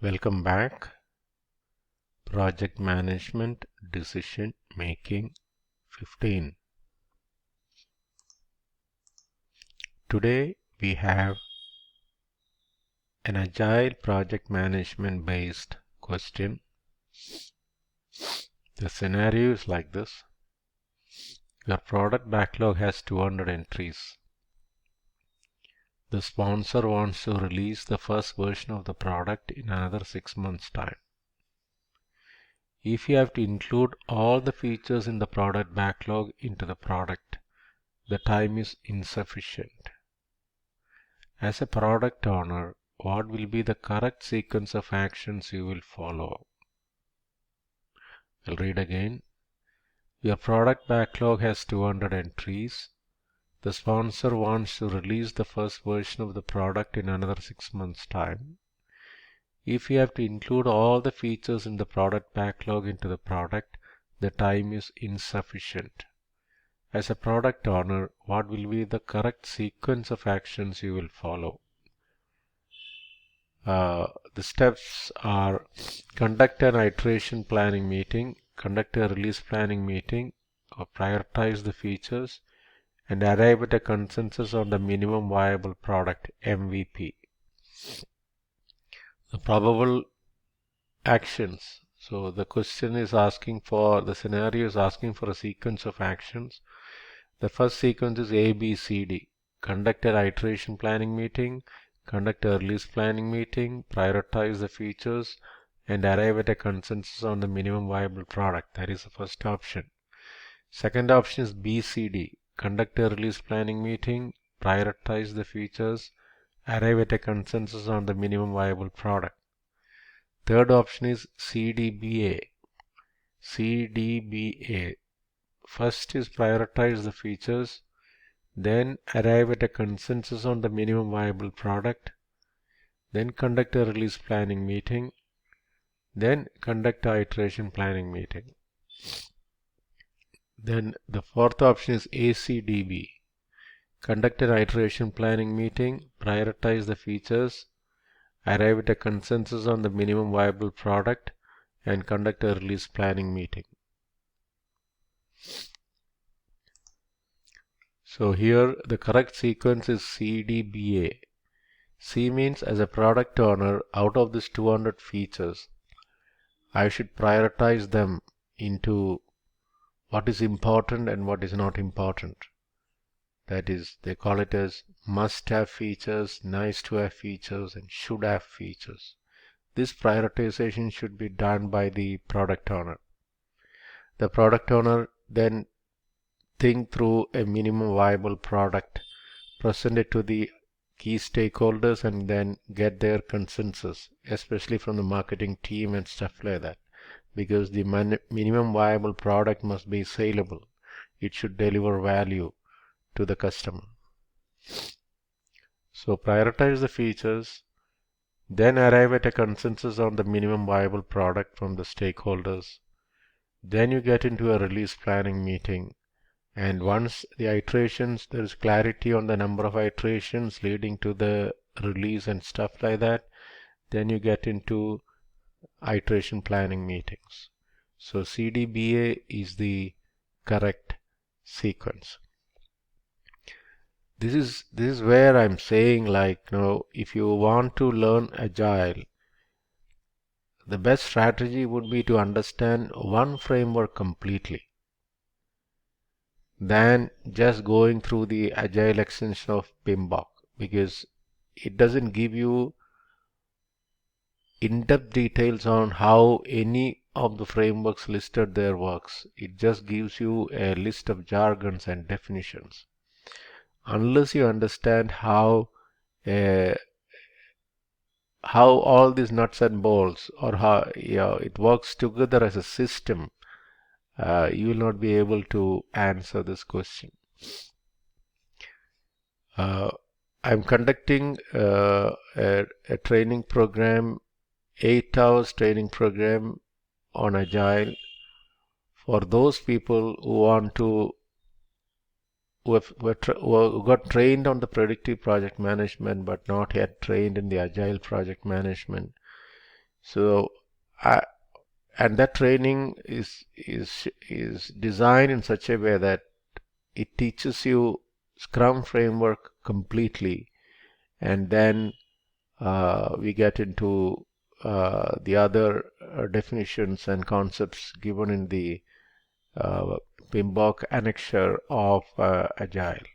Welcome back. Project Management Decision Making 15. Today we have an agile project management based question. The scenario is like this. Your product backlog has 200 entries. The sponsor wants to release the first version of the product in another 6 months' time. If you have to include all the features in the product backlog into the product, the time is insufficient. As a product owner, what will be the correct sequence of actions you will follow? I'll read again. Your product backlog has 200 entries. The sponsor wants to release the first version of the product in another 6 months' time. If you have to include all the features in the product backlog into the product, the time is insufficient. As a product owner, what will be the correct sequence of actions you will follow? The steps are: conduct an iteration planning meeting, conduct a release planning meeting, or prioritize the features, and arrive at a consensus on the minimum viable product, MVP. The probable actions. So the question is asking for, the scenario is asking for a sequence of actions. The first sequence is A, B, C, D. Conduct an iteration planning meeting, conduct a release planning meeting, prioritize the features, and arrive at a consensus on the minimum viable product. That is the first option. Second option is B, C, D. Conduct a release planning meeting, prioritize the features, arrive at a consensus on the minimum viable product. Third option is CDBA. CDBA. First is prioritize the features, then arrive at a consensus on the minimum viable product, then conduct a release planning meeting, then conduct an iteration planning meeting. Then the fourth option is ACDB. Conduct an iteration planning meeting, prioritize the features, arrive at a consensus on the minimum viable product, and conduct a release planning meeting. So here the correct sequence is CDBA. C means, as a product owner, out of these 200 features, I should prioritize them into what is important and what is not important. That is, they call it as must-have features, nice-to-have features, and should-have features. This prioritization should be done by the product owner. The product owner then think through a minimum viable product, present it to the key stakeholders, and then get their consensus, especially from the marketing team and stuff like that, because the minimum viable product must be saleable. It should deliver value to the customer. So prioritize the features, then arrive at a consensus on the minimum viable product from the stakeholders. Then you get into a release planning meeting, and once the iterations, there is clarity on the number of iterations leading to the release and stuff like that, then you get into iteration planning meetings. So CDBA is the correct sequence. This is where I'm saying, like, if you want to learn agile, the best strategy would be to understand one framework completely than just going through the agile extension of PMBOK, because it doesn't give you in-depth details on how any of the frameworks listed there works. It just gives you a list of jargons and definitions. Unless you understand how all these nuts and bolts, or how it works together as a system, you will not be able to answer this question. I'm conducting a training program, 8 hours training program on Agile for those people who want to, who got trained on the predictive project management but not yet trained in the Agile project management. So, and that training is designed in such a way that it teaches you Scrum framework completely, and then we get into the other definitions and concepts given in the PMBOK annexure of Agile.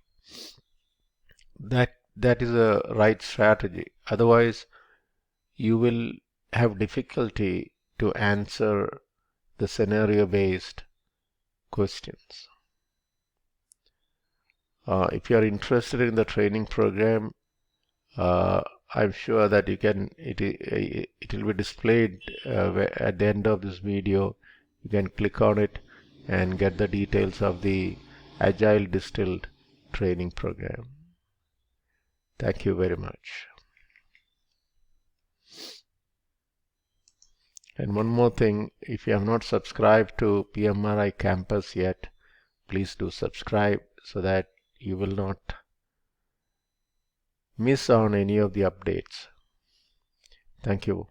That is a right strategy. Otherwise, you will have difficulty to answer the scenario-based questions. If you are interested in the training program, I'm sure that you can. It will be displayed at the end of this video. You can click on it and get the details of the Agile Distilled training program. Thank you very much. And one more thing, if you have not subscribed to PMRICampus yet, please do subscribe so that you will not miss on any of the updates. Thank you.